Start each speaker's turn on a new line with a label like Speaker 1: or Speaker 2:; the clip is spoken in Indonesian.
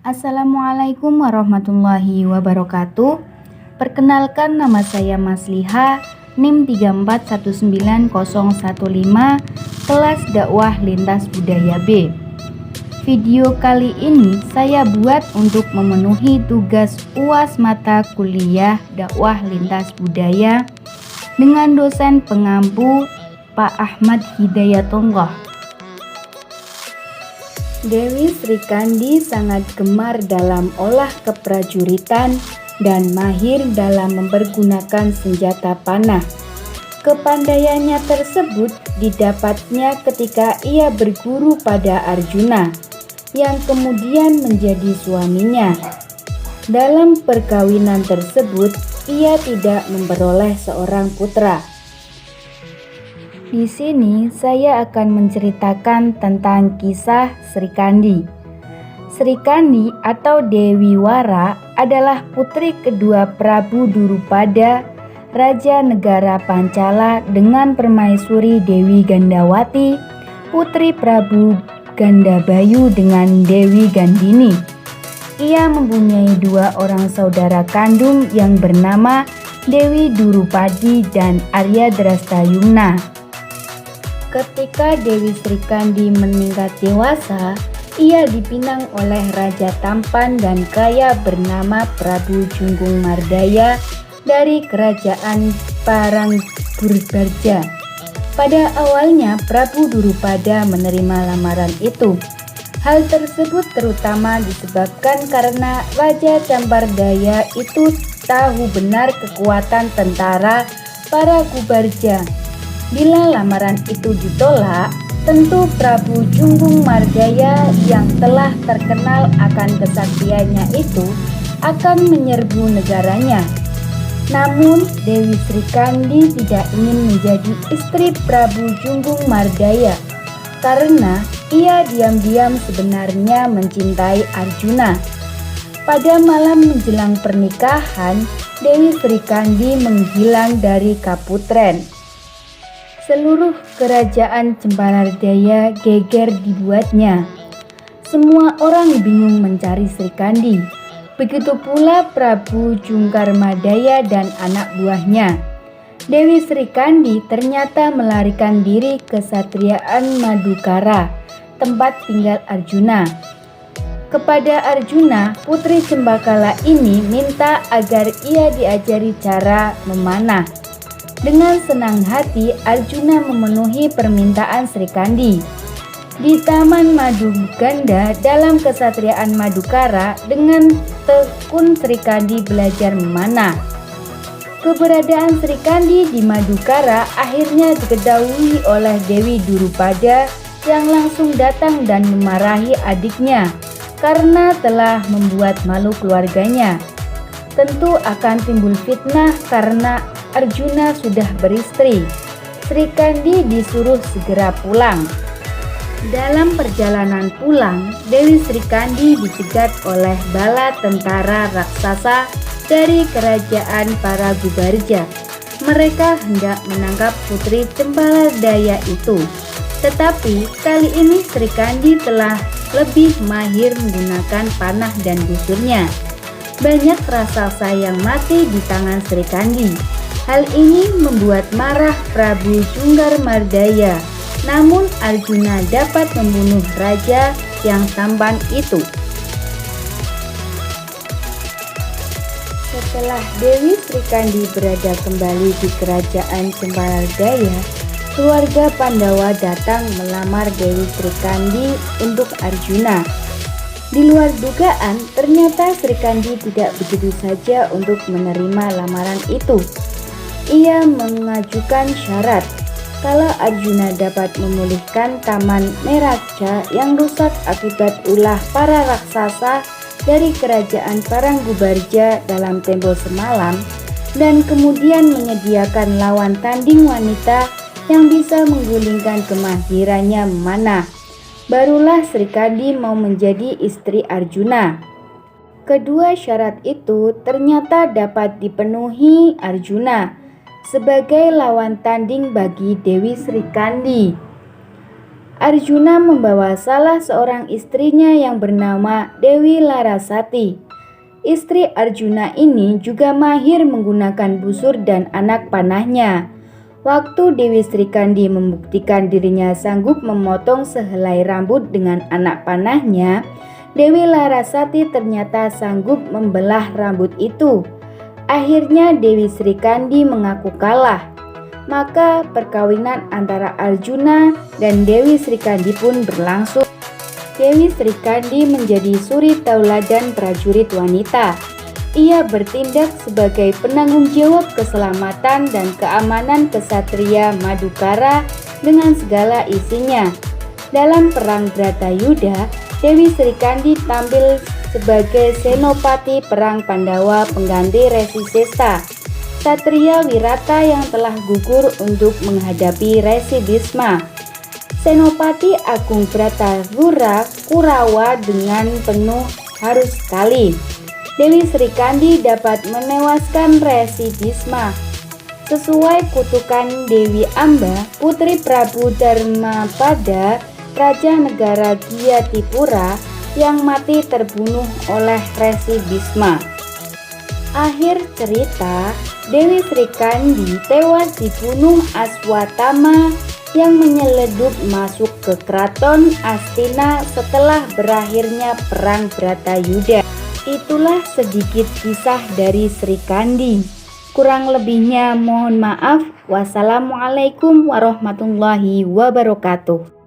Speaker 1: Assalamualaikum warahmatullahi wabarakatuh. Perkenalkan, nama saya Masliha, NIM 3419015, kelas dakwah lintas budaya B. Video kali ini saya buat untuk memenuhi tugas UAS mata kuliah dakwah lintas budaya dengan dosen pengampu Pak Ahmad Hidayatullah. Dewi Srikandi sangat gemar dalam olah keprajuritan dan mahir dalam mempergunakan senjata panah. Kepandaiannya tersebut didapatnya ketika ia berguru pada Arjuna, yang kemudian menjadi suaminya. Dalam perkawinan tersebut, ia tidak memperoleh seorang putra. Di sini saya akan menceritakan tentang kisah Srikandi. Srikandi atau Dewi Wara adalah putri kedua Prabu Durupada, Raja Negara Pancala, dengan permaisuri Dewi Gandawati, putri Prabu Gandabayu dengan Dewi Gandini. Ia mempunyai dua orang saudara kandung yang bernama Dewi Durupadi dan Arya Drastayumna. Ketika Dewi Srikandi meningkat dewasa, ia dipinang oleh raja tampan dan kaya bernama Prabu Junggung Mardaya dari kerajaan Parangburbarja. Pada awalnya Prabu Durupada menerima lamaran itu. Hal tersebut terutama disebabkan karena Raja Campardaya itu tahu benar kekuatan tentara Parangburbarja. Bila lamaran itu ditolak, tentu Prabu Junggung Mardaya yang telah terkenal akan kesaktiannya itu akan menyerbu negaranya. Namun Dewi Srikandi tidak ingin menjadi istri Prabu Junggung Mardaya karena ia diam-diam sebenarnya mencintai Arjuna. Pada malam menjelang pernikahan, Dewi Srikandi menghilang dari Kaputren. Seluruh kerajaan Cemparardaya geger dibuatnya. Semua orang bingung mencari Srikandi. Begitu pula Prabu Jungkarmadaya dan anak buahnya. Dewi Srikandi ternyata melarikan diri ke Satriaan Madukara, tempat tinggal Arjuna. Kepada Arjuna, putri Cembakala ini minta agar ia diajari cara memanah. Dengan senang hati, Arjuna memenuhi permintaan Srikandi. Di Taman Maduganda dalam Kesatriaan Madukara, dengan tekun Srikandi belajar memanah. Keberadaan Srikandi di Madukara akhirnya diketahui oleh Dewi Durupada yang langsung datang dan memarahi adiknya karena telah membuat malu keluarganya. Tentu akan timbul fitnah karena Arjuna sudah beristri. Srikandi disuruh segera pulang. Dalam perjalanan pulang, Dewi Srikandi dicegat oleh bala tentara raksasa dari kerajaan Parangburbarja. Mereka hendak menangkap putri Cemparardaya itu. Tetapi kali ini Srikandi telah lebih mahir menggunakan panah dan busurnya. Banyak raksasa yang mati di tangan Srikandi. Hal ini membuat marah Prabu Jungkarmardaya. Namun Arjuna dapat membunuh raja yang tampan itu. Setelah Dewi Srikandi berada kembali di kerajaan Cemparardaya, keluarga Pandawa datang melamar Dewi Srikandi untuk Arjuna. Di luar dugaan, ternyata Srikandi tidak begitu saja untuk menerima lamaran itu. Ia mengajukan syarat kalau Arjuna dapat memulihkan Taman Meraca yang rusak akibat ulah para raksasa dari kerajaan Parangburbarja dalam tempo semalam, dan kemudian menyediakan lawan tanding wanita yang bisa menggulingkan kemahirannya memanah, barulah Srikandi mau menjadi istri Arjuna. Kedua syarat itu ternyata dapat dipenuhi Arjuna sebagai lawan tanding bagi Dewi Srikandi. Arjuna membawa salah seorang istrinya yang bernama Dewi Larasati. Istri Arjuna ini juga mahir menggunakan busur dan anak panahnya. Waktu Dewi Srikandi membuktikan dirinya sanggup memotong sehelai rambut dengan anak panahnya, Dewi Larasati ternyata sanggup membelah rambut itu. Akhirnya Dewi Srikandi mengaku kalah. Maka perkawinan antara Arjuna dan Dewi Srikandi pun berlangsung. Dewi Srikandi menjadi suri tauladan prajurit wanita. Ia bertindak sebagai penanggung jawab keselamatan dan keamanan kesatria Madukara dengan segala isinya. Dalam perang Bratayuda, Dewi Srikandi tampil sebagai senopati perang Pandawa pengganti Resi Sesta, Satria Wirata yang telah gugur untuk menghadapi Resi Bisma. Senopati Agung Bratasura Kurawa dengan penuh harus sekali. Dewi Srikandi dapat menewaskan Resi Bisma. Sesuai kutukan Dewi Amba, putri Prabu Dharmapada, Raja Negara Gyatipura yang mati terbunuh oleh Resi Bisma. Akhir cerita, Dewi Srikandi tewas dibunuh Aswatama yang menyeledup masuk ke keraton Astina setelah berakhirnya perang Bratayuda. Itulah sedikit kisah dari Srikandi. Kurang lebihnya mohon maaf. Wassalamualaikum warahmatullahi wabarakatuh.